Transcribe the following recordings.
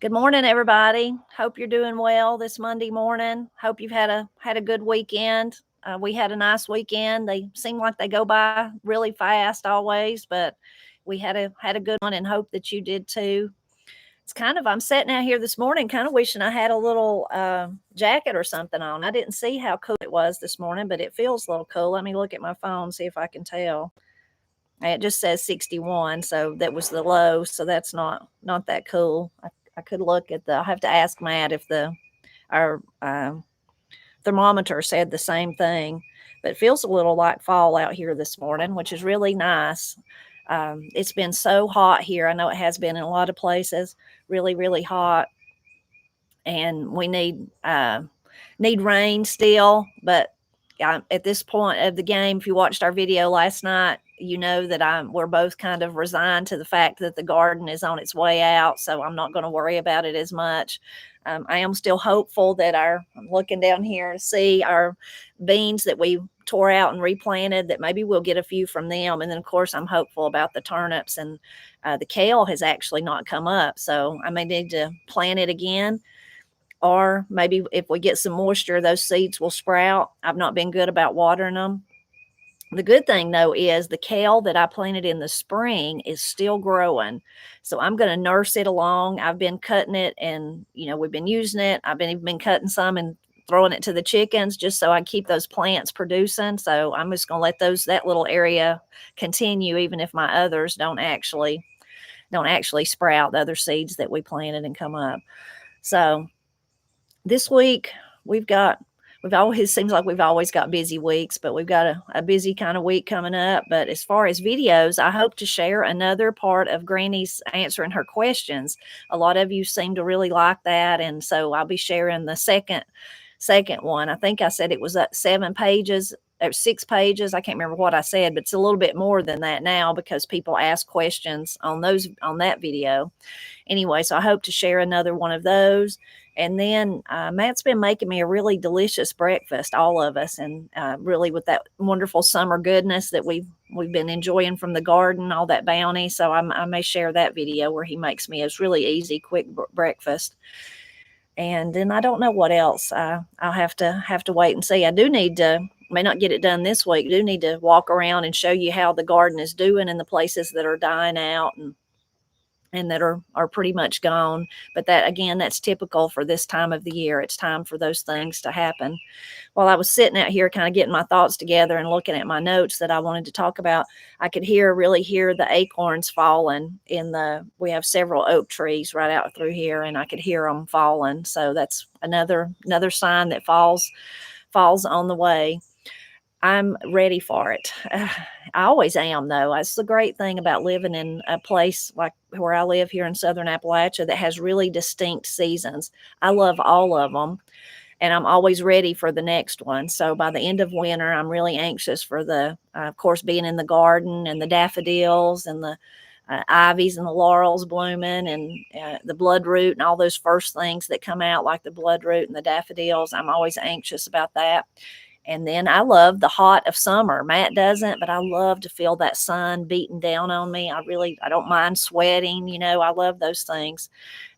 Good morning, everybody. Hope you're doing well this Monday morning. Hope you've had a good weekend. We had a nice weekend. They seem like they go by really fast always, but we had a good one, and hope that you did too. I'm sitting out here this morning, kind of wishing I had a little jacket or something on. I didn't see how cool it was this morning, but it feels a little cool. Let me look at my phone, see if I can tell. It just says 61, so that was the low, so that's not that cool. I could look at I'll have to ask Matt if the our thermometer said the same thing, but it feels a little like fall out here this morning, which is really nice. It's been so hot here. I know it has been in a lot of places, really, really hot, and we need rain still. But at this point of the game, if you watched our video last night, you know that we're both kind of resigned to the fact that the garden is on its way out, so I'm not going to worry about it as much. I am still hopeful that I'm looking down here to see our beans that we tore out and replanted, that maybe we'll get a few from them. And then, of course, I'm hopeful about the turnips, and the kale has actually not come up, so I may need to plant it again. Or maybe if we get some moisture, those seeds will sprout. I've not been good about watering them. The good thing, though, is the kale that I planted in the spring is still growing. So I'm going to nurse it along. I've been cutting it, and, we've been using it. I've even been cutting some and throwing it to the chickens just so I keep those plants producing. So I'm just going to let that little area continue, even if my others don't actually sprout, the other seeds that we planted and come up. So this week we've always seems like we've always got busy weeks, but we've got a busy kind of week coming up. But as far as videos, I hope to share another part of Granny's answering her questions. A lot of you seem to really like that, and so I'll be sharing the second one. I think I said it was 7 pages or 6 pages. I can't remember what I said, but it's a little bit more than that now because people ask questions on that video. Anyway, so I hope to share another one of those. And then Matt's been making me a really delicious breakfast, all of us, and really with that wonderful summer goodness that we've been enjoying from the garden, all that bounty. So I may share that video where he makes me a really easy, quick breakfast. And then I don't know what else. I'll have to wait and see. I do need to. May not get it done this week. Do need to walk around and show you how the garden is doing in the places that are dying out and that are pretty much gone. But that, again, that's typical for this time of the year. It's time for those things to happen. While I was sitting out here kind of getting my thoughts together and looking at my notes that I wanted to talk about, I could really hear the acorns falling we have several oak trees right out through here, and I could hear them falling. So that's another sign that fall's on the way. I'm ready for it. I always am, though. That's the great thing about living in a place like where I live here in southern Appalachia that has really distinct seasons. I love all of them, and I'm always ready for the next one. So by the end of winter, I'm really anxious for of course, being in the garden and the daffodils and the ivies and the laurels blooming and the bloodroot and all those first things that come out, like the bloodroot and the daffodils. I'm always anxious about that. And then I love the hot of summer. Matt doesn't, but I love to feel that sun beating down on me. I don't mind sweating. I love those things.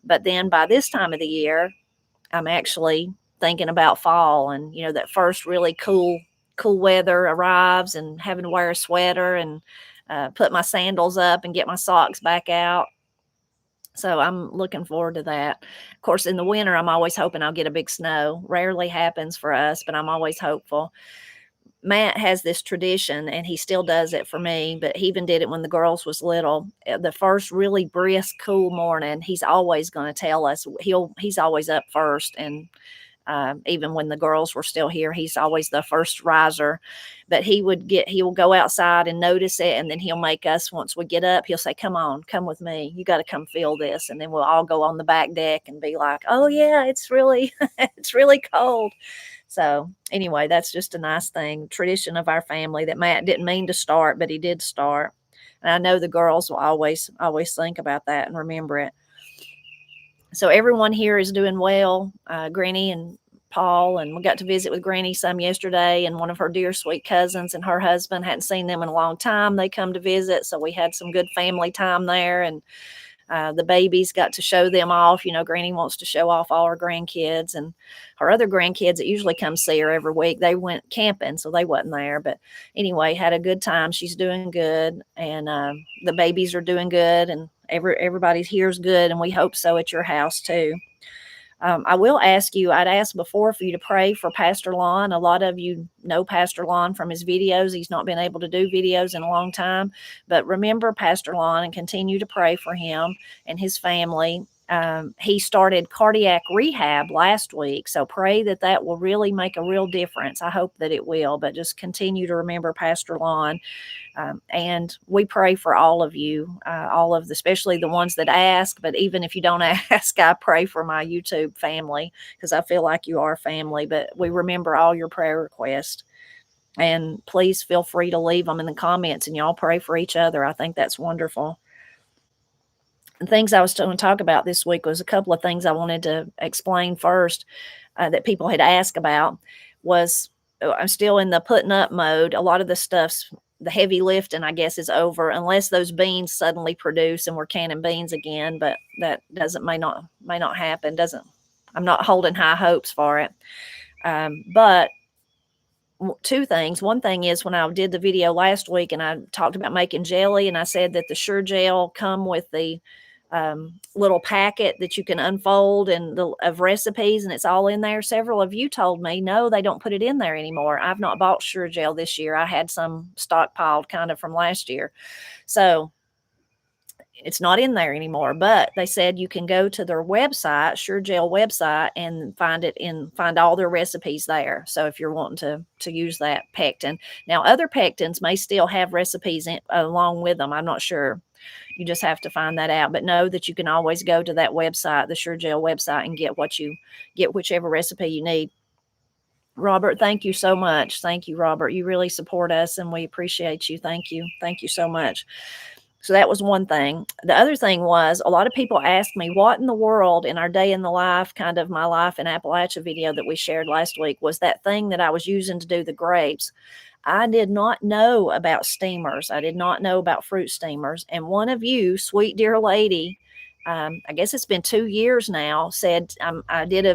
But then by this time of the year, I'm actually thinking about fall, and, that first really cool weather arrives, and having to wear a sweater and put my sandals up and get my socks back out. So I'm looking forward to that. Of course, in the winter, I'm always hoping I'll get a big snow. Rarely happens for us, but I'm always hopeful. Matt has this tradition, and he still does it for me, but he even did it when the girls was little. The first really brisk, cool morning, he's always going to tell us. He's always up first, and even when the girls were still here, he's always the first riser. But he will go outside and notice it, and then he'll make us, once we get up, he'll say, "Come on, come with me. You got to come feel this." And then we'll all go on the back deck and be like, "Oh yeah, it's really it's really cold." So anyway, that's just a nice thing, tradition of our family that Matt didn't mean to start, but he did start. And I know the girls will always think about that and remember it. So everyone here is doing well. Granny and Paul, and we got to visit with Granny some yesterday, and one of her dear sweet cousins and her husband. Hadn't seen them in a long time. They come to visit, so we had some good family time there, and The babies got to show them off. Granny wants to show off all her grandkids, and her other grandkids that usually come see her every week, they went camping, so they wasn't there. But anyway, had a good time. She's doing good, and the babies are doing good, and everybody here's good, and we hope so at your house too. I will ask you, I'd asked before for you to pray for Pastor Lon. A lot of you know Pastor Lon from his videos. He's not been able to do videos in a long time, but remember Pastor Lon and continue to pray for him and his family. He started cardiac rehab last week, so pray that will really make a real difference. I hope that it will, but just continue to remember Pastor Lon. And we pray for all of you, especially the ones that ask. But even if you don't ask, I pray for my YouTube family because I feel like you are family. But we remember all your prayer requests. And please feel free to leave them in the comments, and y'all pray for each other. I think that's wonderful. And things I was going to talk about this week was a couple of things I wanted to explain first that people had asked about. I'm still in the putting up mode. A lot of the heavy lifting, I guess, is over unless those beans suddenly produce and we're canning beans again. But that may not happen. I'm not holding high hopes for it. But two things. One thing is when I did the video last week and I talked about making jelly, and I said that the Sure Gel come with the little packet that you can unfold of recipes, and it's all in there. Several of you told me, no, they don't put it in there anymore. I've not bought Sure Gel this year. I had some stockpiled kind of from last year. So it's not in there anymore, but they said you can go to their website, Sure Gel website, and find all their recipes there. So if you're wanting to use that pectin. Now, other pectins may still have recipes along with them. I'm not sure. You just have to find that out. But know that you can always go to that website, the Sure Gel website, and get whichever recipe you need. Robert, thank you so much. Thank you, Robert. You really support us, and we appreciate you. Thank you. Thank you so much. So that was one thing. The other thing was a lot of people asked me what in the world in our day in the life, kind of my life in Appalachia video that we shared last week, was that thing that I was using to do the grapes. I did not know about steamers. I did not know about fruit steamers. And one of you, sweet dear lady, I guess it's been 2 years now, said I did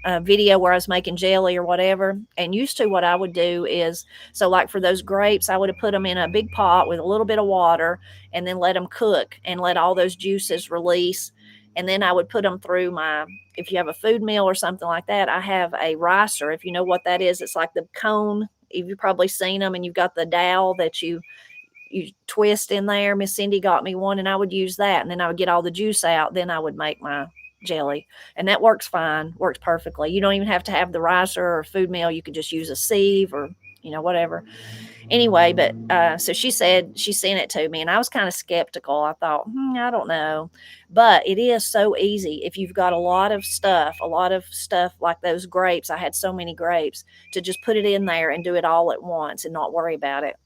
a video where I was making jelly or whatever. And used to what I would do is, so like for those grapes, I would have put them in a big pot with a little bit of water and then let them cook and let all those juices release. And then I would put them through if you have a food mill or something like that, I have a ricer. If you know what that is, it's like the cone. You've probably seen them, and you've got the dowel that you twist in there. Miss Cindy got me one, and I would use that, and then I would get all the juice out. Then I would make my jelly, and that works fine, works perfectly. You don't even have to have the ricer or food mill. You could just use a sieve or whatever. Anyway, but so she said she sent it to me, and I was kind of skeptical. I thought, I don't know, but it is so easy if you've got a lot of stuff like those grapes. I had so many grapes to just put it in there and do it all at once and not worry about it.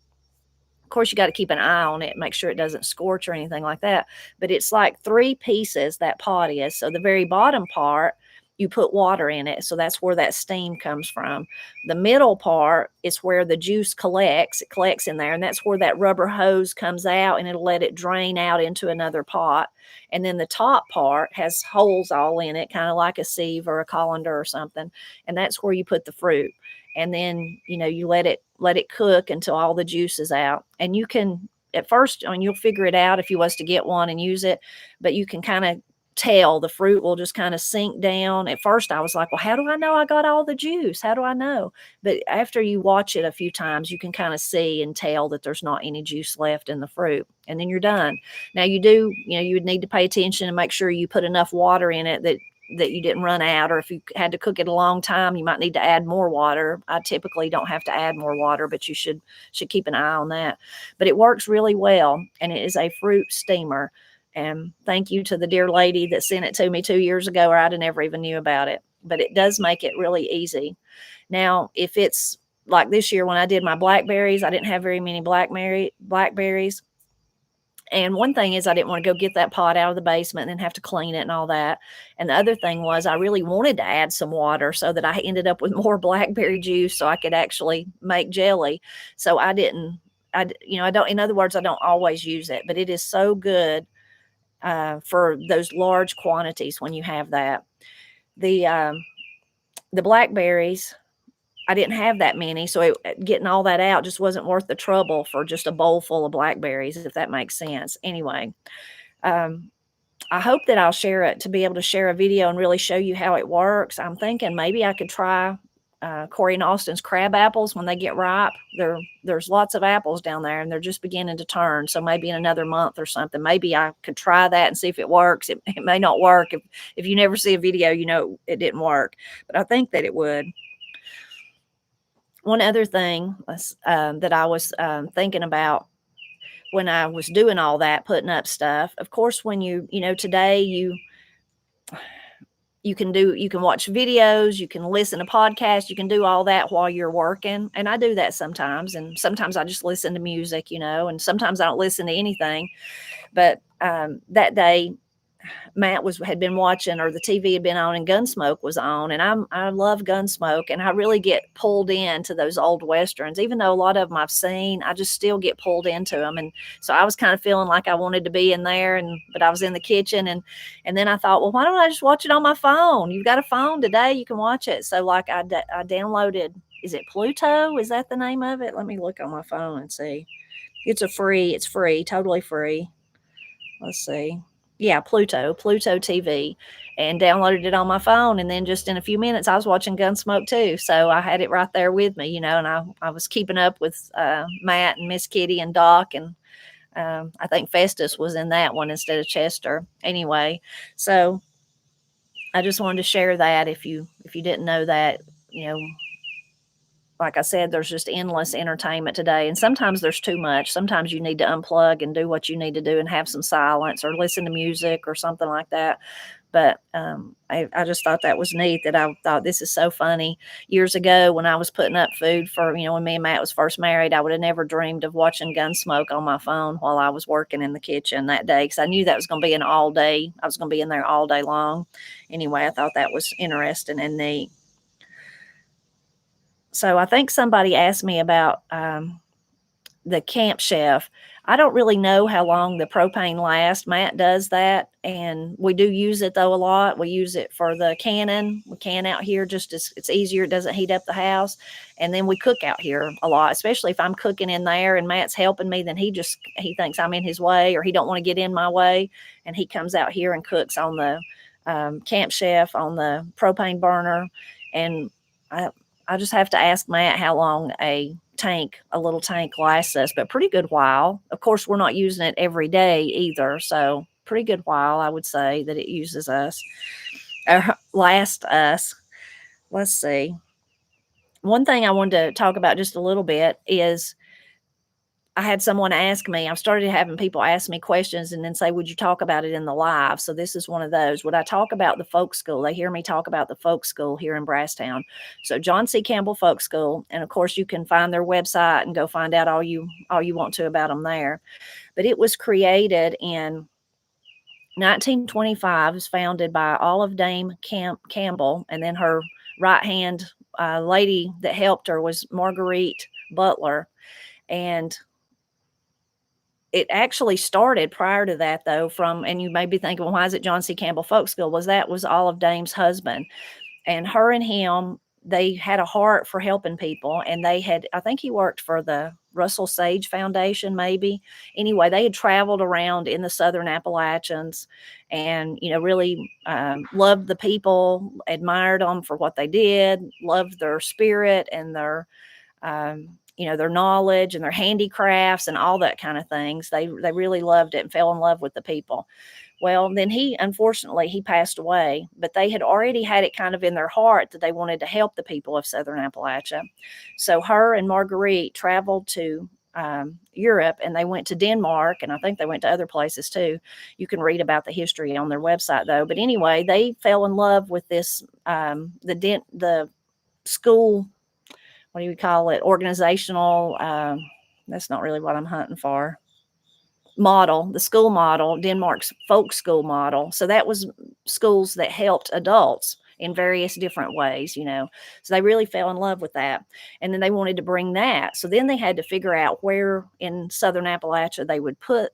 Of course, you got to keep an eye on it, make sure it doesn't scorch or anything like that. But it's like 3 pieces, that pot is. So the very bottom part, you put water in it. So that's where that steam comes from. The middle part is where the juice collects. It collects in there. And that's where that rubber hose comes out, and it'll let it drain out into another pot. And then the top part has holes all in it, kind of like a sieve or a colander or something. And that's where you put the fruit. And then, you let it cook until all the juice is out. And you can, at first, you'll figure it out if you was to get one and use it, but you can kind of tell the fruit will just kind of sink down. At first I was like, well, how do I know I got all the juice? How do I know? But after you watch it a few times, you can kind of see and tell that there's not any juice left in the fruit, and then you're done. Now you would need to pay attention and make sure you put enough water in it that you didn't run out, or if you had to cook it a long time, you might need to add more water. I typically don't have to add more water, but you should keep an eye on that. But it works really well, and it is a fruit steamer. And thank you to the dear lady that sent it to me 2 years ago, or I'd have never even knew about it. But it does make it really easy. Now, if it's like this year when I did my blackberries, I didn't have very many blackberries. And one thing is I didn't want to go get that pot out of the basement and then have to clean it and all that. And the other thing was I really wanted to add some water so that I ended up with more blackberry juice so I could actually make jelly. So I don't, in other words, I don't always use it, but it is so good. for those large quantities when you have that. The blackberries, I didn't have that many, so getting all that out just wasn't worth the trouble for just a bowl full of blackberries, if that makes sense. Anyway, I hope that I'll share it to be able to share a video and really show you how it works. I'm thinking maybe I could try Corey and Austin's crab apples when they get ripe. There's lots of apples down there, and they're just beginning to turn. So maybe in another month or something, maybe I could try that and see if it works. It may not work. If you never see a video, you know it didn't work. But I think that it would. One other thing that I was thinking about when I was doing all that, putting up stuff, of course, when today you can watch videos, you can listen to podcasts, you can do all that while you're working. And I do that sometimes. And sometimes I just listen to music, and sometimes I don't listen to anything. But that day, Matt had been watching, or the TV had been on, and Gunsmoke was on, and I love Gunsmoke, and I really get pulled into those old westerns. Even though a lot of them I've seen, I just still get pulled into them, and so I was kind of feeling like I wanted to be in there, but I was in the kitchen, and then I thought, well, why don't I just watch it on my phone? You've got a phone today, you can watch it. So like I downloaded, is it Pluto? Is that the name of it? Let me look on my phone and see. It's free, totally free. Let's see. Yeah, Pluto TV, and downloaded it on my phone. And then just in a few minutes, I was watching Gunsmoke too. So I had it right there with me, and I was keeping up with Matt and Miss Kitty and Doc. And I think Festus was in that one instead of Chester. Anyway, so I just wanted to share that if you didn't know that, like I said, there's just endless entertainment today. And sometimes there's too much. Sometimes you need to unplug and do what you need to do and have some silence or listen to music or something like that. But I just thought that was neat, that I thought this is so funny. Years ago when I was putting up food for, when me and Matt was first married, I would have never dreamed of watching Gunsmoke on my phone while I was working in the kitchen that day, because I knew that was going to be an all day. I was going to be in there all day long. Anyway, I thought that was interesting and neat. So I think somebody asked me about the Camp Chef. I don't really know how long the propane lasts. Matt does that, and we do use it though a lot. We use it for the canning. We can out here just as it's easier. It doesn't heat up the house, and then we cook out here a lot. Especially if I'm cooking in there and Matt's helping me, then he thinks I'm in his way, or he don't want to get in my way, and he comes out here and cooks on the Camp Chef on the propane burner, and I just have to ask Matt how long a little tank lasts us, but pretty good while. Of course, we're not using it every day either, so pretty good while, I would say, that it uses us, lasts us. Let's see. One thing I wanted to talk about just a little bit is I had someone ask me, I've started having people ask me questions and then say, would you talk about it in the live? So this is one of those. Would I talk about the folk school? They hear me talk about the folk school here in Brasstown. So John C. Campbell Folk School. And of course you can find their website and go find out all you want to about them there. But it was created in 1925. It was founded by Olive Dame Campbell. And then her right-hand lady that helped her was Marguerite Butler. And it actually started prior to that, though, and you may be thinking, well, why is it John C. Campbell Folk School? That was Olive Dame's husband. And her and him, they had a heart for helping people. And I think he worked for the Russell Sage Foundation, maybe. Anyway, they had traveled around in the Southern Appalachians and, really loved the people, admired them for what they did, loved their spirit and their their knowledge and their handicrafts and all that kind of things. They really loved it and fell in love with the people. Well, then unfortunately, he passed away, but they had already had it kind of in their heart that they wanted to help the people of Southern Appalachia. So her and Marguerite traveled to Europe, and they went to Denmark, and I think they went to other places too. You can read about the history on their website though. But anyway, they fell in love with this, the school, what do you call it? Organizational, that's not really what I'm hunting for. Model, the school model, Denmark's folk school model. So that was schools that helped adults in various different ways, So they really fell in love with that. And then they wanted to bring that. So then they had to figure out where in Southern Appalachia they would put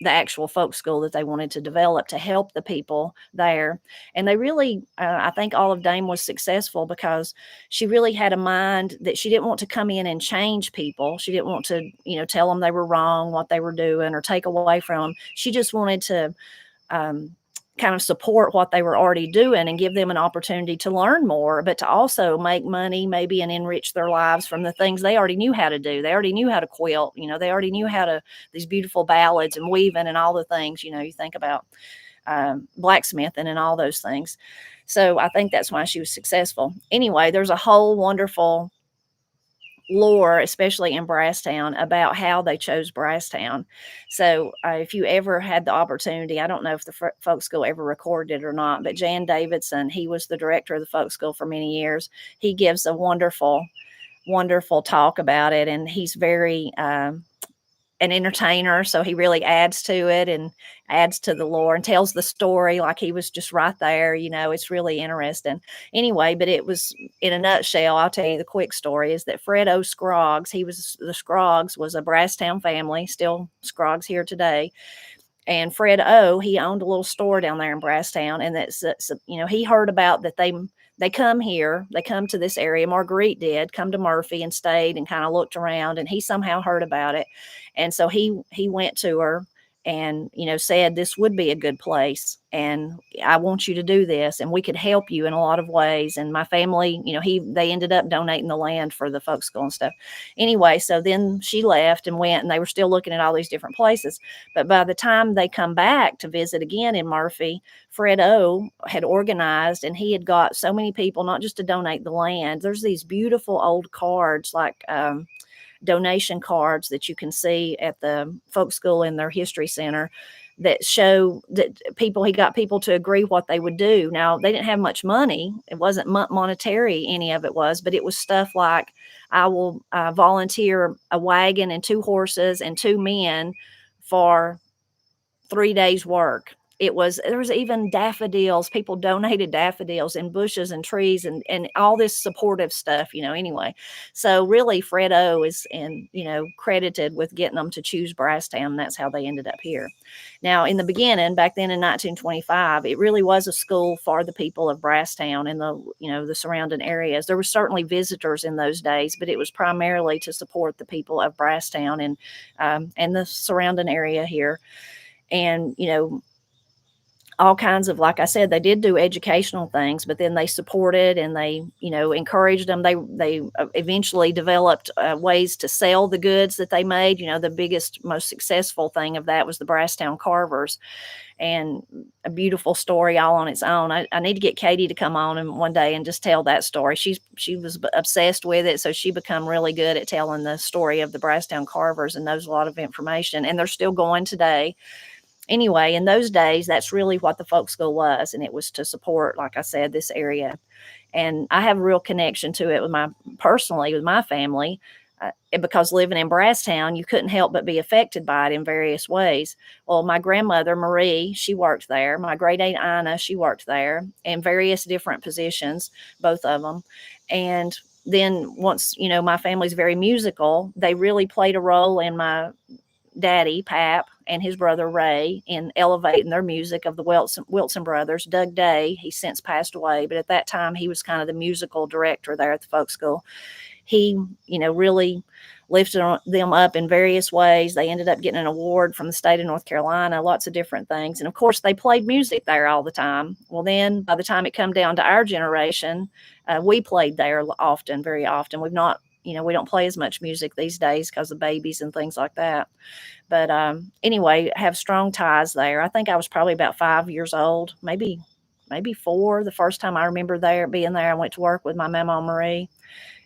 the actual folk school that they wanted to develop to help the people there. And they really, I think Olive Dame was successful because she really had a mind that she didn't want to come in and change people. She didn't want to, tell them they were wrong, what they were doing, or take away from them. She just wanted to um, kind of support what they were already doing and give them an opportunity to learn more, but to also make money maybe and enrich their lives from the things they already knew how to do. They already knew how to quilt, they already knew how to, these beautiful ballads and weaving and all the things, you think about blacksmithing and all those things. So I think that's why she was successful. Anyway, there's a whole wonderful lore, especially in Brasstown, about how they chose Brasstown. So if you ever had the opportunity, I don't know if the folk school ever recorded it or not, but Jan Davidson, he was the director of the folk school for many years. He gives a wonderful, wonderful talk about it, and he's very an entertainer, so he really adds to it and adds to the lore and tells the story like he was just right there. It's really interesting. Anyway, but it was, in a nutshell, I'll tell you the quick story, is that Fred O. Scroggs, the Scroggs was a Brasstown family, still Scroggs here today. And Fred O., he owned a little store down there in Brasstown, and that's he heard about that they come here, they come to this area. Marguerite did come to Murphy and stayed and kind of looked around, and he somehow heard about it. And so he went to her and, said, this would be a good place. And I want you to do this, and we could help you in a lot of ways. And my family, they ended up donating the land for the folk school and stuff. Anyway, so then she left and went, and they were still looking at all these different places. But by the time they come back to visit again in Murphy, Fred O. had organized, and he had got so many people, not just to donate the land. There's these beautiful old cards, like donation cards that you can see at the folk school in their history center, that show that he got people to agree what they would do. Now, they didn't have much money. It wasn't monetary, any of it was, but it was stuff like, I will volunteer a wagon and 2 horses and 2 men for 3 days work. There was even daffodils. People donated daffodils and bushes and trees and all this supportive stuff, anyway. So really, Fred O. is credited with getting them to choose Brasstown. That's how they ended up here. Now, in the beginning, back then in 1925, it really was a school for the people of Brasstown and the surrounding areas. There were certainly visitors in those days, but it was primarily to support the people of Brasstown and the surrounding area here. And, all kinds of, like I said, they did do educational things, but then they supported and they, encouraged them. They eventually developed ways to sell the goods that they made. The biggest, most successful thing of that was the Brasstown carvers, and a beautiful story all on its own. I need to get Katie to come on and one day and just tell that story. She was obsessed with it, so she become really good at telling the story of the Brasstown carvers and knows a lot of information, and they're still going today. Anyway, in those days, that's really what the folk school was, and it was to support, like I said, this area. And I have a real connection to it personally with my family, because living in Brasstown, you couldn't help but be affected by it in various ways. Well, my grandmother, Marie, she worked there. My great aunt, Ina, she worked there in various different positions, both of them. And then once, my family's very musical, they really played a role in my daddy, Pap, and his brother Ray in elevating their music of the Wilson brothers. Doug Day, he's since passed away, but at that time he was kind of the musical director there at the folk school. He, really lifted them up in various ways. They ended up getting an award from the state of North Carolina, lots of different things. And of course, they played music there all the time. Well, then by the time it come down to our generation, we played there often, very often. We've not, we don't play as much music these days because of babies and things like that. But anyway, have strong ties there. I think I was probably about 5 years old, maybe 4. The first time I remember being there, I went to work with my Mama Marie,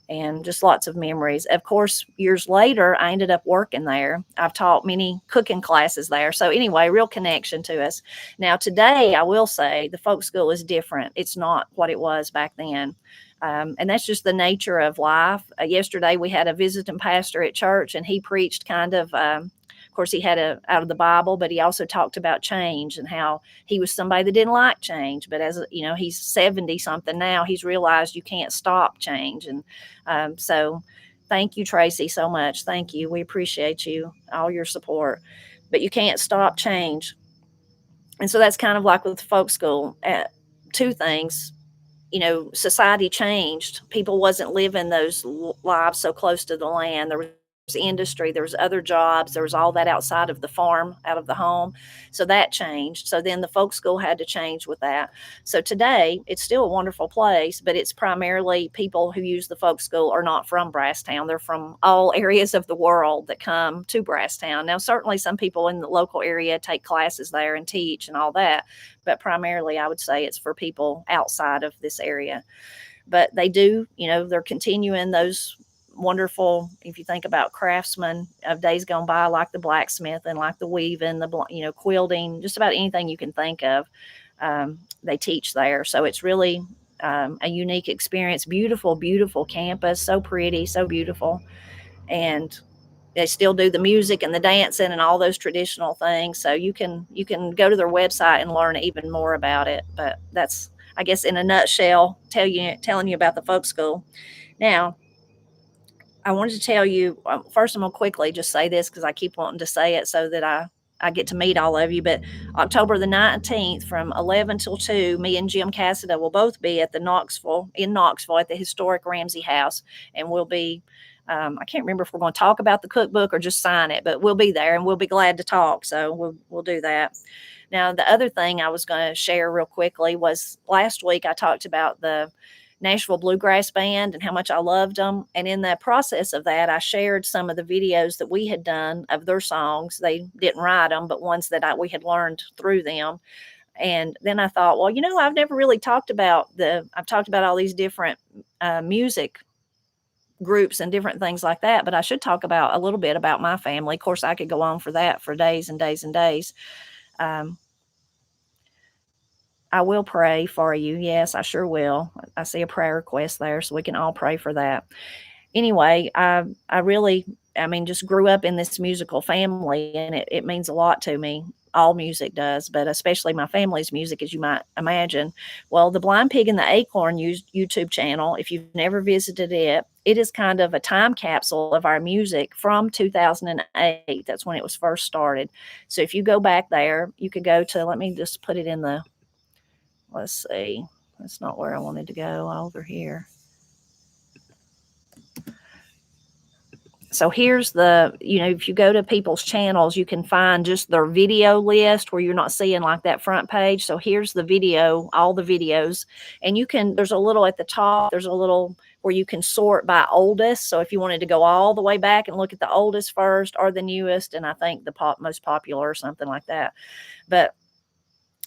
and just lots of memories. Of course, years later, I ended up working there. I've taught many cooking classes there. So anyway, real connection to us. Now, today, I will say the folk school is different. It's not what it was back then. And that's just the nature of life. Yesterday, we had a visiting pastor at church, and he preached kind of course, he had out of the Bible, but he also talked about change and how he was somebody that didn't like change. But as he's 70 something now, he's realized you can't stop change. And so thank you, Tracy, so much. Thank you. We appreciate you, all your support. but you can't stop change. And so that's kind of like with the folk school. Two things, society changed. People wasn't living those lives so close to the land. There was industry, there was other jobs, there was all that outside of the farm, out of the home. So that changed. So then the folk school had to change with that. So today it's still a wonderful place, but it's primarily people who use the folk school are not from Brasstown. They're from all areas of the world that come to Brasstown. Now, certainly some people in the local area take classes there and teach and all that, but primarily I would say it's for people outside of this area. But they do, they're continuing those wonderful, if you think about craftsmen of days gone by, like the blacksmith and like the weaving, the quilting, just about anything you can think of, they teach there. So it's really a unique experience. Beautiful, beautiful campus, so pretty, so beautiful. And they still do the music and the dancing and all those traditional things. So you can go to their website and learn even more about it. But that's, I guess, in a nutshell, telling you about the folk school. Now, I wanted to tell you, first I'm going to quickly just say this because I keep wanting to say it so that I get to meet all of you. But October the 19th from 11 till 2, me and Jim Cassida will both be at in Knoxville at the historic Ramsey House. And we'll be, I can't remember if we're going to talk about the cookbook or just sign it, but we'll be there and we'll be glad to talk. So we'll do that. Now, the other thing I was going to share real quickly was last week I talked about the Nashville Bluegrass Band and how much I loved them. And in the process of that, I shared some of the videos that we had done of their songs. They didn't write them, but ones that we had learned through them. And then I thought, well, I've never really I've talked about all these different music groups and different things like that, but I should talk about a little bit about my family. Of course, I could go on for that for days and days and days. I will pray for you. Yes, I sure will. I see a prayer request there, so we can all pray for that. Anyway, I really, just grew up in this musical family, and it means a lot to me. All music does, but especially my family's music, as you might imagine. Well, the Blind Pig and the Acorn YouTube channel, if you've never visited it, it is kind of a time capsule of our music from 2008. That's when it was first started. So if you go back there, you could go to, let me just put it in the, let's see, that's not where I wanted to go, over here. So here's if you go to people's channels, you can find just their video list where you're not seeing like that front page. So here's the video, all the videos, and there's a little at the top, there's a little where you can sort by oldest. So if you wanted to go all the way back and look at the oldest first or the newest, and I think the most popular or something like that. But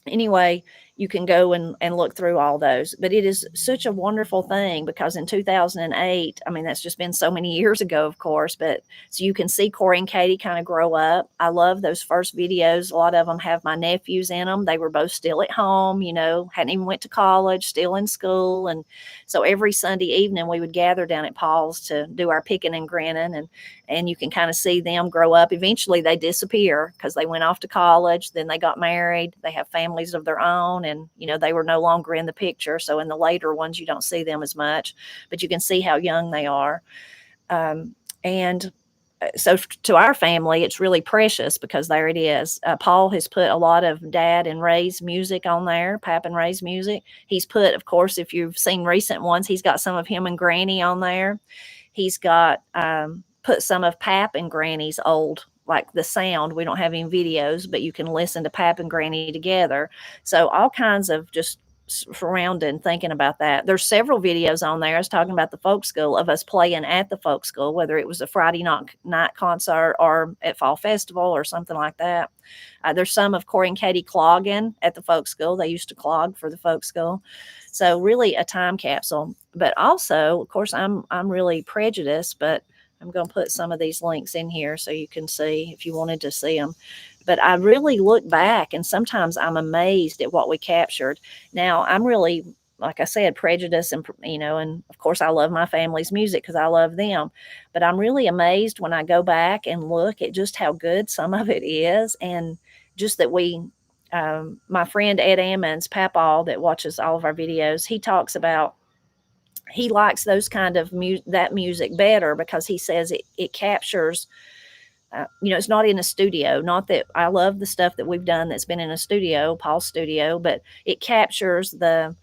anyway, you can go and look through all those. But it is such a wonderful thing because in 2008, that's just been so many years ago, of course, but so you can see Corey and Katie kind of grow up. I love those first videos. A lot of them have my nephews in them. They were both still at home, hadn't even went to college, still in school. And so every Sunday evening we would gather down at Paul's to do our picking and grinning, and you can kind of see them grow up. Eventually they disappear because they went off to college, then they got married, they have families of their own, and they were no longer in the picture. So in the later ones you don't see them as much, but you can see how young they are. And so to our family it's really precious because there it is. Paul has put a lot of Dad and Ray's music on there, Pap and Ray's music. He's put, of course, if you've seen recent ones, he's got some of him and Granny on there. He's got put some of Pap and Granny's old, like the sound. We don't have any videos, but you can listen to Pap and Granny together. So all kinds of just surrounding, thinking about that. There's several videos on there. I was talking about the folk school, of us playing at the folk school, whether it was a Friday night concert or at Fall Festival or something like that. There's some of Corey and Katie clogging at the folk school. They used to clog for the folk school. So really a time capsule. But also, of course, I'm really prejudiced, but I'm going to put some of these links in here so you can see if you wanted to see them. But I really look back and sometimes I'm amazed at what we captured. Now, I'm really, like I said, prejudiced and, and of course I love my family's music because I love them. But I'm really amazed when I go back and look at just how good some of it is. And just that my friend Ed Ammons, Papal, that watches all of our videos, he talks about, he likes those kind of that music better because he says it captures it's not in a studio. Not that I love the stuff that we've done that's been in a studio, Paul's studio, but it captures the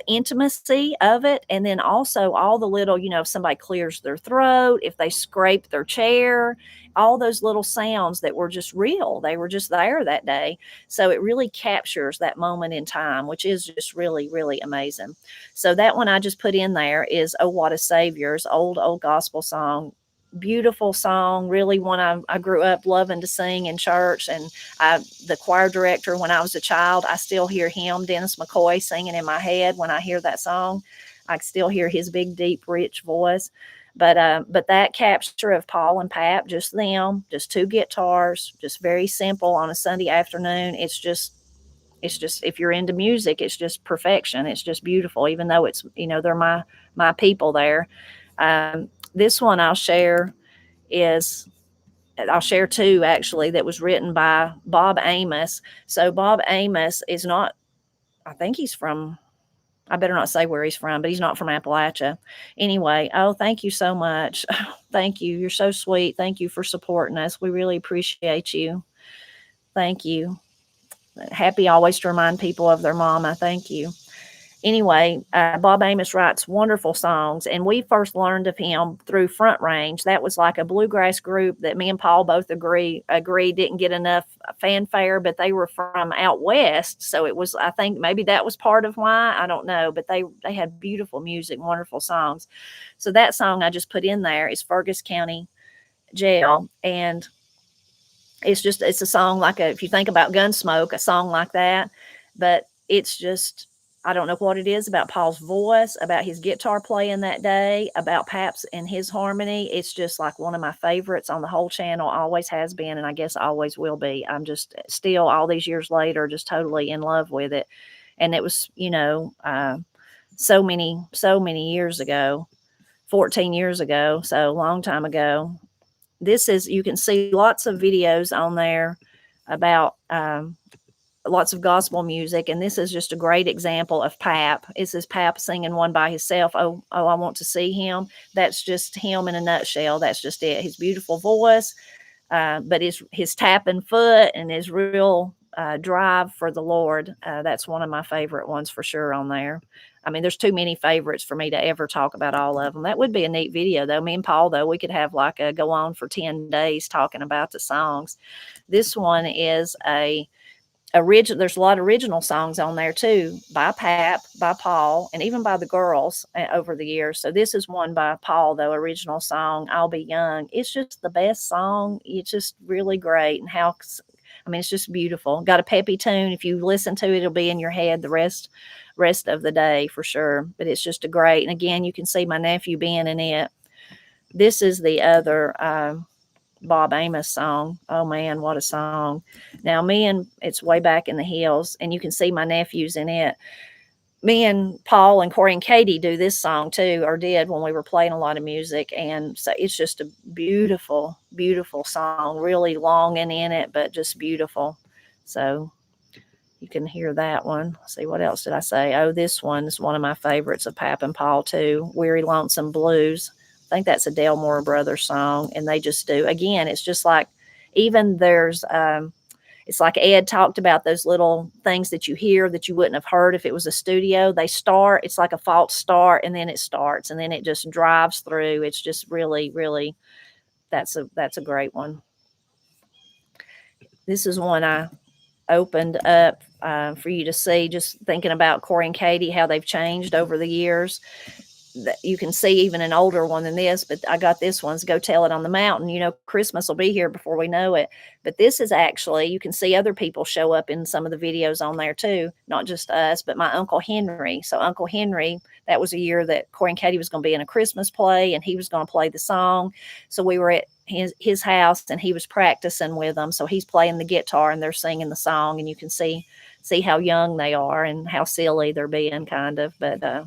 intimacy of it, and then also all the little, if somebody clears their throat, if they scrape their chair, all those little sounds that were just real, they were just there that day. So it really captures that moment in time, which is just really, really amazing. So that one I just put in there is "Oh What a Savior's" old gospel song. Beautiful song, really one I grew up loving to sing in church. And the choir director, when I was a child, I still hear him, Dennis McCoy, singing in my head. When I hear that song, I still hear his big, deep, rich voice. But that capture of Paul and Pap, just them, just two guitars, just very simple on a Sunday afternoon. It's just if you're into music, it's just perfection. It's just beautiful, even though they're my people there. This one I'll share two actually, that was written by Bob Amos. So Bob Amos is not, I think he's from, I better not say where he's from, but he's not from Appalachia. Anyway, oh, thank you so much. Thank you. You're so sweet. Thank you for supporting us. We really appreciate you. Thank you. Happy always to remind people of their mama. Thank you. Anyway, Bob Amos writes wonderful songs, and we first learned of him through Front Range. That was like a bluegrass group that me and Paul both agree didn't get enough fanfare, but they were from out west, so it was, I think maybe that was part of why, I don't know, but they had beautiful music, wonderful songs. So that song I just put in there is Fergus County Jail, and it's a song like if you think about Gunsmoke, a song like that, but it's just, I don't know what it is about Paul's voice, about his guitar playing that day, about Pap's and his harmony. It's just like one of my favorites on the whole channel, always has been, and I guess always will be. I'm just still, all these years later, just totally in love with it. And it was, so many years ago, 14 years ago, so a long time ago. You can see lots of videos on there about lots of gospel music, and this is just a great example of Pap. This is Pap singing one by himself. Oh, I want to see him. That's just him in a nutshell. That's just it. His beautiful voice, but his tapping foot and his real drive for the Lord. That's one of my favorite ones for sure on there. I mean, there's too many favorites for me to ever talk about all of them. That would be a neat video, though. Me and Paul, though, we could have like a go on for 10 days talking about the songs. This one is there's a lot of original songs on there too, by Pap, by Paul, and even by the girls over the years. So this is one by Paul, though, original song, "I'll Be Young." It's just the best song. It's just really great. And it's just beautiful. Got a peppy tune. If you listen to it, it'll be in your head the rest of the day for sure. But it's just a great, and again, you can see my nephew being in it. This is the other Bob Amos song. Oh man, what a song. Now it's way back in the hills, and you can see my nephews in it. Me and Paul and Corey and Katie do this song too, or did when we were playing a lot of music. And so it's just a beautiful, beautiful song, really long and in it, but just beautiful. So you can hear that one. Let's see, what else did I say? Oh, this one is one of my favorites of Pap and Paul too, "Weary Lonesome Blues." I think that's a Delmore Brothers song, and they just do. Again, it's just like, even there's it's like Ed talked about those little things that you hear that you wouldn't have heard if it was a studio. They start, it's like a false start, and then it starts, and then it just drives through. It's just really, really, that's a great one. This is one I opened up for you to see, just thinking about Corey and Katie, how they've changed over the years. You can see even an older one than this, but I got this one's "Go Tell It on the Mountain." Christmas will be here before we know it. But this is actually, you can see other people show up in some of the videos on there too, not just us, but my Uncle Henry. So Uncle Henry, that was a year that Corey and Katie was going to be in a Christmas play, and he was going to play the song. So we were at his house, and he was practicing with them. So he's playing the guitar, and they're singing the song, and you can see how young they are and how silly they're being, kind of. But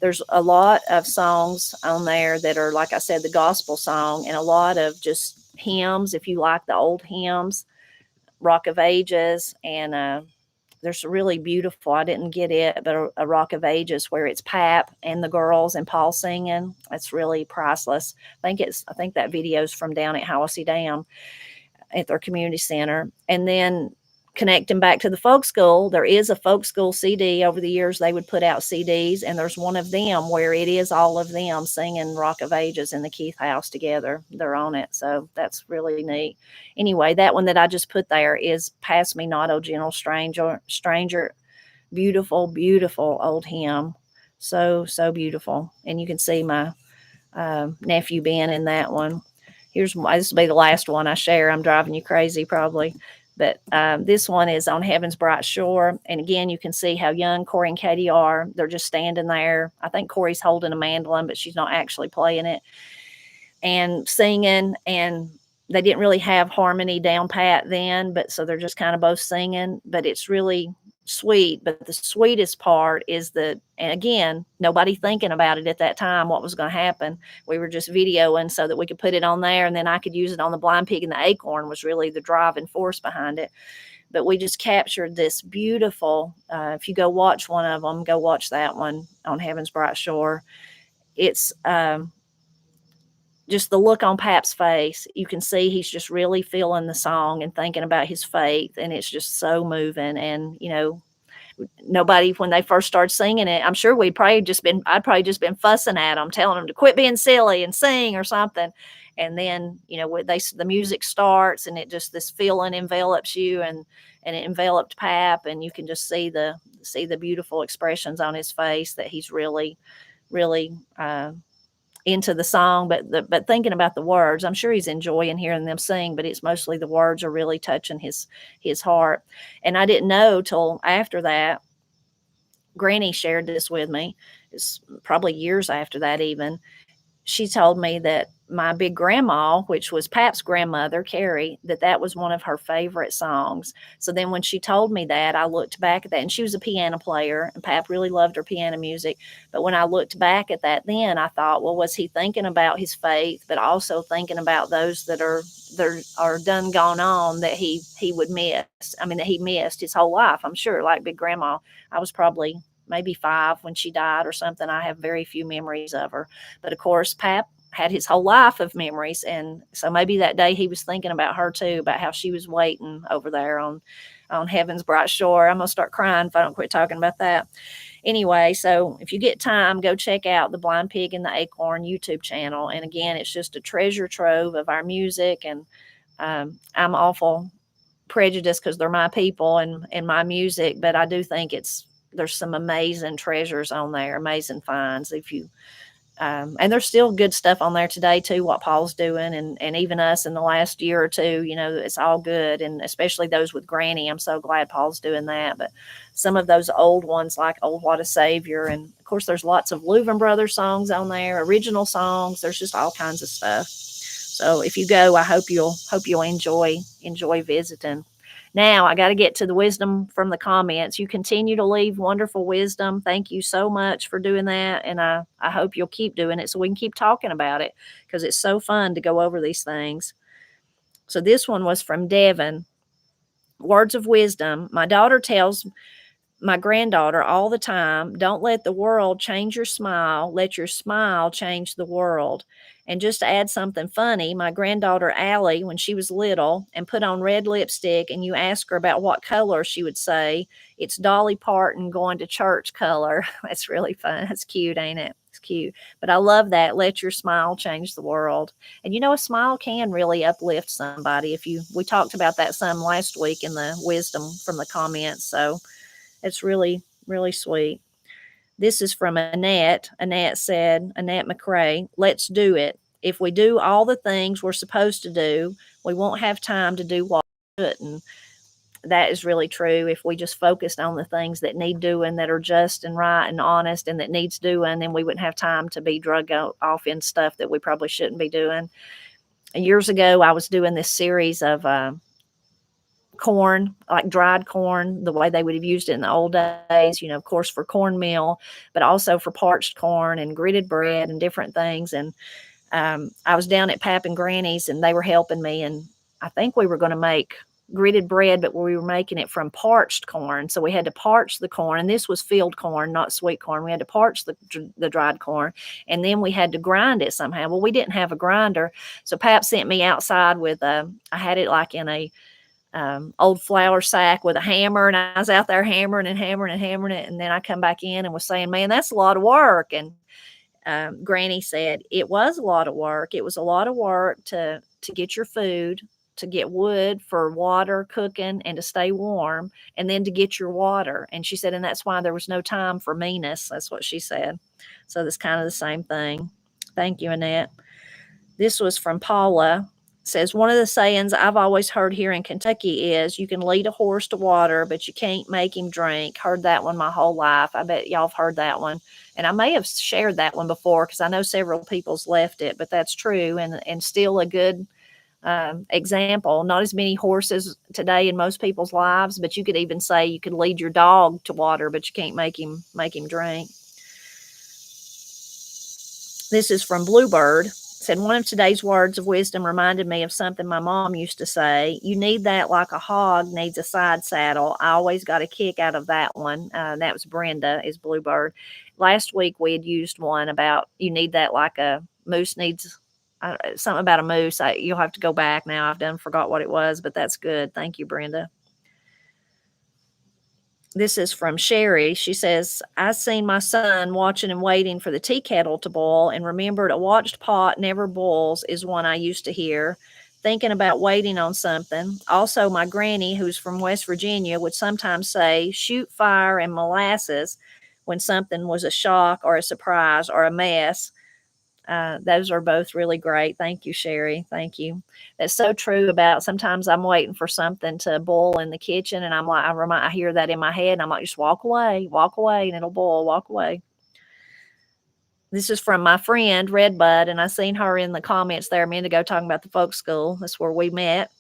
there's a lot of songs on there that are, like I said, the gospel song, and a lot of just hymns. If you like the old hymns, Rock of Ages, and there's really beautiful, I didn't get it, but a Rock of Ages where it's Pap and the girls and Paul singing. It's really priceless. I think that video's from down at Howassie Dam at their community center. And then connecting back to the folk school, there is a folk school CD. Over the years, they would put out CDs, and there's one of them where it is all of them singing Rock of Ages in the Keith house together. They're on it. So that's really neat. Anyway, that one that I just put there is Pass Me Not, O Gentle Stranger. Beautiful, beautiful old hymn. So, so beautiful. And you can see my nephew Ben in that one. This will be the last one I share. I'm driving you crazy probably. But this one is On Heaven's Bright Shore. And again, you can see how young Corey and Katie are. They're just standing there. I think Corey's holding a mandolin, but she's not actually playing it. And singing. And they didn't really have harmony down pat then, but so they're just kind of both singing. But it's really sweet. But the sweetest part is and again, nobody thinking about it at that time, what was going to happen. We were just videoing so that we could put it on there, and then I could use it on the Blind Pig and the Acorn was really the driving force behind it. But we just captured this beautiful, if you go watch one of them, go watch that one, On Heaven's Bright Shore. It's just the look on Pap's face. You can see he's just really feeling the song and thinking about his faith, and it's just so moving. And nobody, when they first started singing it, I'm sure I'd probably just been fussing at them, telling them to quit being silly and sing or something. And then the music starts, and it just, this feeling envelops you, and it enveloped Pap, and you can just see the beautiful expressions on his face that he's really, really into the song, but thinking about the words. I'm sure he's enjoying hearing them sing, but it's mostly the words are really touching his heart. And I didn't know till after that. Granny shared this with me. It's probably years after that even. She told me that my big grandma, which was Pap's grandmother, Carrie, that was one of her favorite songs. So then when she told me that, I looked back at that, and she was a piano player, and Pap really loved her piano music. But when I looked back at that, then I thought, well, was he thinking about his faith, but also thinking about those that are done gone on that he would miss? I mean, that he missed his whole life, I'm sure. Like big grandma, I was probably maybe 5 when she died or something. I have very few memories of her. But of course, Pap had his whole life of memories. And so maybe that day he was thinking about her too, about how she was waiting over there on Heaven's Bright Shore. I'm going to start crying if I don't quit talking about that. Anyway, so if you get time, go check out the Blind Pig and the Acorn YouTube channel. And again, it's just a treasure trove of our music. And I'm awful prejudiced because they're my people and my music, but I do think there's some amazing treasures on there, amazing finds. And there's still good stuff on there today too, what Paul's doing, and even us in the last year or two, it's all good. And especially those with Granny, I'm so glad Paul's doing that. But some of those old ones, like Old What a Savior, and of course there's lots of Louvin Brothers songs on there, original songs. There's just all kinds of stuff. So if you go, I hope you'll enjoy visiting. Now, I got to get to the wisdom from the comments. You continue to leave wonderful wisdom. Thank you so much for doing that. And I hope you'll keep doing it so we can keep talking about it, because it's so fun to go over these things. So this one was from Devin. Words of wisdom. My daughter tells my granddaughter all the time, don't let the world change your smile. Let your smile change the world. And just to add something funny, my granddaughter Allie, when she was little and put on red lipstick, and you ask her about what color, she would say, it's Dolly Parton going to church color. That's really fun. That's cute, ain't it? It's cute. But I love that. Let your smile change the world. And a smile can really uplift somebody. We talked about that some last week in the wisdom from the comments. So it's really, really sweet. This is from Annette. Annette said, Annette McRae, let's do it. If we do all the things we're supposed to do, we won't have time to do what we shouldn't. That is really true. If we just focused on the things that need doing, that are just and right and honest and that needs doing, then we wouldn't have time to be drug off in stuff that we probably shouldn't be doing. Years ago, I was doing this series of corn, like dried corn, the way they would have used it in the old days, of course for cornmeal, but also for parched corn and gritted bread and different things. And I was down at Pap and Granny's, and they were helping me. And I think we were going to make gritted bread, but we were making it from parched corn. So we had to parch the corn, and this was field corn, not sweet corn. We had to parch the dried corn, and then we had to grind it somehow. Well, we didn't have a grinder, so Pap sent me outside with I had it like in a old flour sack with a hammer, and I was out there hammering and hammering and hammering it, and then I come back in and was saying, "Man, that's a lot of work." And Granny said it was a lot of work. It was a lot of work to get your food, to get wood for water, cooking, and to stay warm, and then to get your water. And she said, and that's why there was no time for meanness. That's what she said. So that's kind of the same thing. Thank you, Annette. This was from Paula. Says, one of the sayings I've always heard here in Kentucky is you can lead a horse to water, but you can't make him drink. Heard that one my whole life. I bet y'all have heard that one. And I may have shared that one before because I know several people's left it, but that's true and still a good example. Not as many horses today in most people's lives, but you could even say you could lead your dog to water, but you can't make him drink. This is from Bluebird. Said, one of today's words of wisdom reminded me of something my mom used to say. You need that like a hog needs a side saddle. I always got a kick out of that one. That was Brenda, is Bluebird. Last week we had used one about you need that like a moose needs something about a moose. You'll have to go back now. I've forgot what it was, but that's good. Thank you, Brenda. This is from Sherry. She says, I seen my son watching and waiting for the tea kettle to boil and remembered a watched pot never boils is one I used to hear. Thinking about waiting on something. Also, my granny, who's from West Virginia, would sometimes say, shoot fire and molasses when something was a shock or a surprise or a mess. Those are both really great. Thank you, Sherry. Thank you. That's so true about sometimes I'm waiting for something to boil in the kitchen and I'm like, I hear that in my head and I'm like, just walk away and it'll boil, walk away. This is from my friend Redbud, and I seen her in the comments there a minute ago talking about the folk school. That's where we met.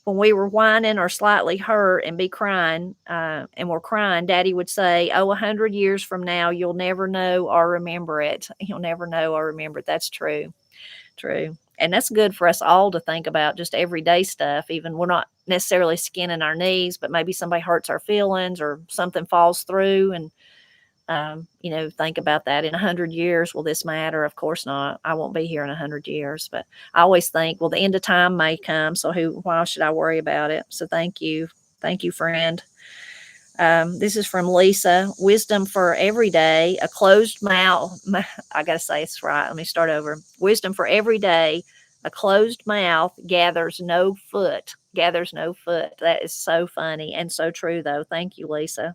When we were whining or slightly hurt and be crying, and we're crying, Daddy would say, 100 years from now, you'll never know or remember it. You'll never know or remember it. That's true. True. And that's good for us all to think about, just everyday stuff. Even we're not necessarily skinning our knees, but maybe somebody hurts our feelings or something falls through and, think about that in 100 years. Will this matter? Of course not. I won't be here in 100 years, but I always think, well, the end of time may come. So why should I worry about it? So thank you. Thank you, friend. This is from Lisa. Wisdom for every day, a closed mouth. I got to say it's right. Let me start over. Wisdom for every day, a closed mouth gathers no foot. Gathers no foot. That is so funny and so true, though. Thank you, Lisa.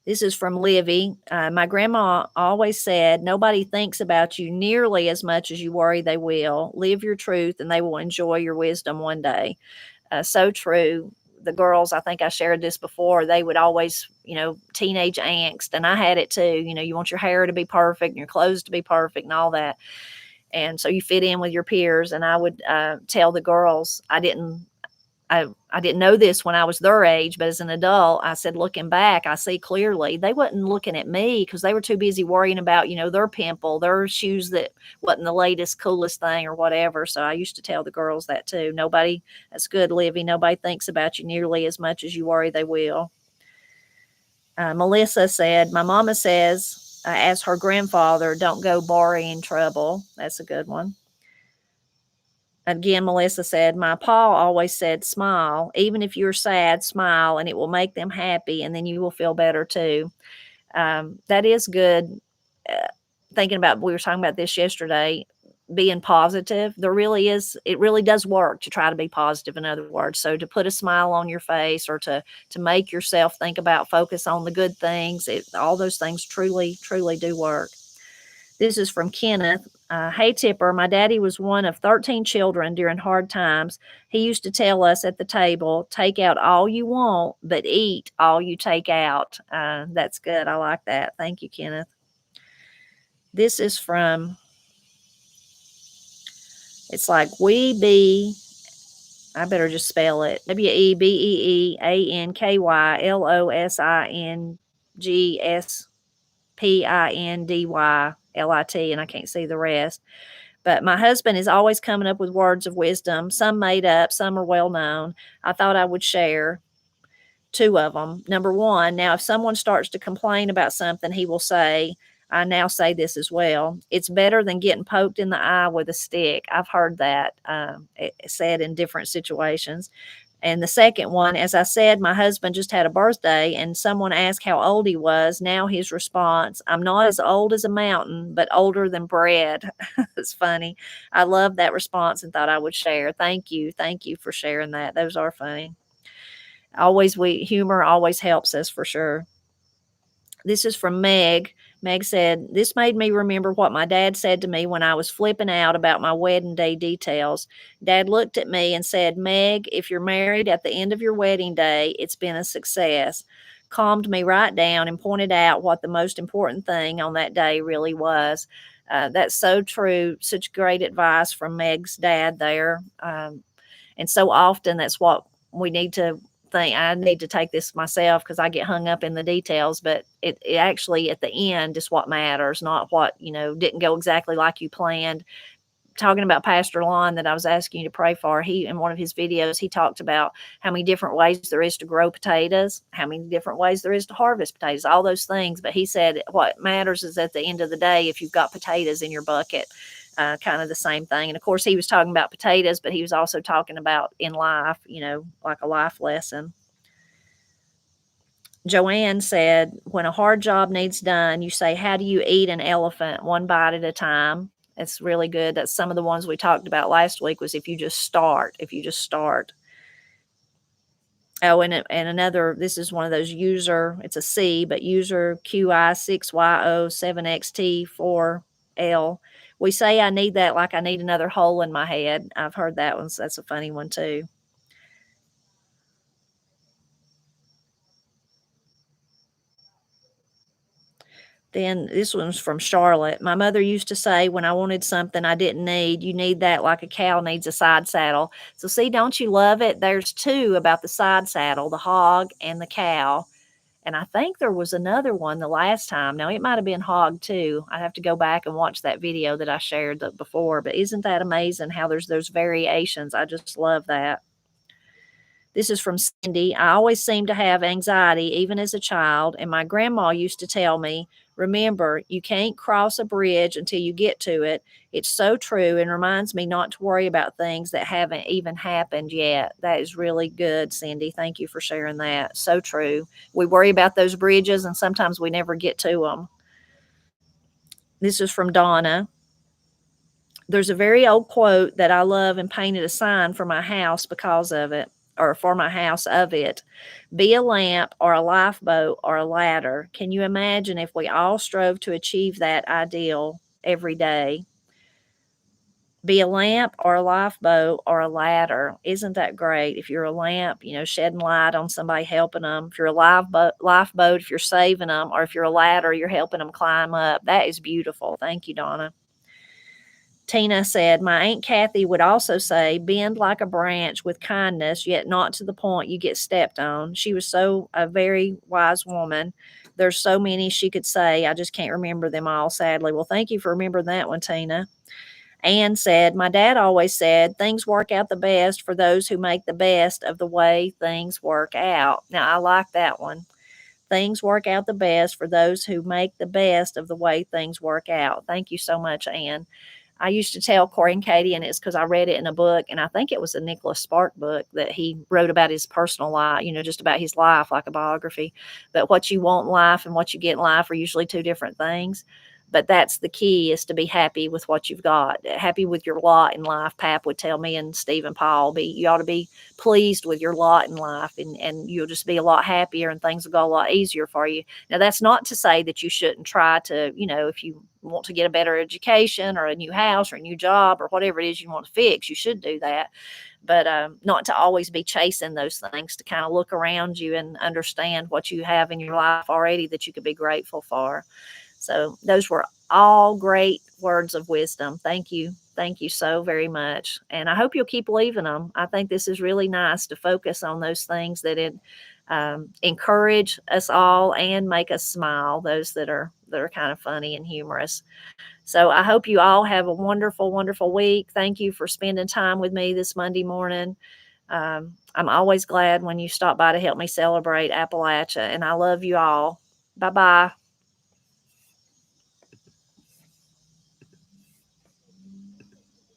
This is from Livy. My grandma always said, nobody thinks about you nearly as much as you worry they will. Live your truth and they will enjoy your wisdom one day. So true. The girls, I think I shared this before, they would always, teenage angst. And I had it too. You want your hair to be perfect and your clothes to be perfect and all that. And so you fit in with your peers. And I would tell the girls, I didn't know this when I was their age, but as an adult, I said, looking back, I see clearly they wasn't looking at me because they were too busy worrying about, their pimple, their shoes that wasn't the latest, coolest thing or whatever. So I used to tell the girls that too. That's good, Livy. Nobody thinks about you nearly as much as you worry they will. Melissa said, my mama says, as her grandfather, don't go borrowing trouble. That's a good one. Again, Melissa said, my pa always said, smile. Even if you're sad, smile, and it will make them happy, and then you will feel better too. That is good. Thinking about, we were talking about this yesterday, being positive. It really does work to try to be positive, in other words. So to put a smile on your face or to make yourself think about, focus on the good things, all those things truly, truly do work. This is from Kenneth. Hey, Tipper, my daddy was one of 13 children during hard times. He used to tell us at the table, take out all you want, but eat all you take out. That's good. I like that. Thank you, Kenneth. This is from, it's like I better just spell it. WEBEEANKYLOSINGSPINDYLIT, and I can't see the rest. But my husband is always coming up with words of wisdom, some made up, some are well known. I thought I would share two of them. Number one, now if someone starts to complain about something, he will say, I now say this as well. It's better than getting poked in the eye with a stick. I've heard that said in different situations. And the second one, as I said, my husband just had a birthday and someone asked how old he was. Now his response, I'm not as old as a mountain, but older than bread. It's funny. I love that response and thought I would share. Thank you. Thank you for sharing that. Those are funny. Humor always helps us for sure. This is from Meg. Meg said, this made me remember what my dad said to me when I was flipping out about my wedding day details. Dad looked at me and said, Meg, if you're married at the end of your wedding day, it's been a success. Calmed me right down and pointed out what the most important thing on that day really was. That's so true. Such great advice from Meg's dad there. And so often that's what we need to think. I need to take this myself because I get hung up in the details, but it actually at the end is what matters, not what, didn't go exactly like you planned. Talking about Pastor Lon that I was asking you to pray for, he, in one of his videos, he talked about how many different ways there is to grow potatoes, how many different ways there is to harvest potatoes, all those things. But he said what matters is at the end of the day, if you've got potatoes in your bucket, kind of the same thing. And of course, he was talking about potatoes, but he was also talking about in life, like a life lesson. Joanne said, when a hard job needs done, you say, how do you eat an elephant? One bite at a time. It's really good. That's some of the ones we talked about last week was if you just start. Oh, and another, this is one of those user, it's a C, but user QI6YO7XT4L. We say I need that like I need another hole in my head. I've heard that one. So that's a funny one too. Then this one's from Charlotte. My mother used to say when I wanted something I didn't need, you need that like a cow needs a side saddle. So see, don't you love it? There's two about the side saddle, the hog and the cow. And I think there was another one the last time. Now, it might have been hog too. I'd have to go back and watch that video that I shared before. But isn't that amazing how there's those variations? I just love that. This is from Cindy. I always seemed to have anxiety, even as a child, and my grandma used to tell me, remember, you can't cross a bridge until you get to it. It's so true and reminds me not to worry about things that haven't even happened yet. That is really good, Cindy. Thank you for sharing that. So true. We worry about those bridges, and sometimes we never get to them. This is from Donna. There's a very old quote that I love and painted a sign for my house because of it, or for my house of it. Be a lamp or a lifeboat or a ladder. Can you imagine if we all strove to achieve that ideal every day? Be a lamp or a lifeboat or a ladder. Isn't that great? If you're a lamp, shedding light on somebody, helping them. If you're a lifeboat, if you're saving them, or if you're a ladder, you're helping them climb up. That is beautiful. Thank you, Donna. Tina said, my Aunt Kathy would also say, bend like a branch with kindness, yet not to the point you get stepped on. She was a very wise woman. There's so many she could say. I just can't remember them all, sadly. Well, thank you for remembering that one, Tina. Anne said, my dad always said, things work out the best for those who make the best of the way things work out. Now, I like that one. Things work out the best for those who make the best of the way things work out. Thank you so much, Anne. I used to tell Corey and Katie, and it's because I read it in a book, and I think it was a Nicholas Spark book that he wrote about his personal life, just about his life, like a biography. But what you want in life and what you get in life are usually two different things. But that's the key, is to be happy with what you've got, happy with your lot in life. Pap would tell me, and Steve and Paul, you ought to be pleased with your lot in life, and you'll just be a lot happier, and things will go a lot easier for you. Now, that's not to say that you shouldn't try to, if you want to get a better education or a new house or a new job or whatever it is you want to fix, you should do that. But not to always be chasing those things, to kind of look around you and understand what you have in your life already that you could be grateful for. So those were all great words of wisdom. Thank you. Thank you so very much. And I hope you'll keep leaving them. I think this is really nice to focus on those things that encourage us all and make us smile, those that are kind of funny and humorous. So I hope you all have a wonderful, wonderful week. Thank you for spending time with me this Monday morning. I'm always glad when you stop by to help me celebrate Appalachia, and I love you all. Bye bye.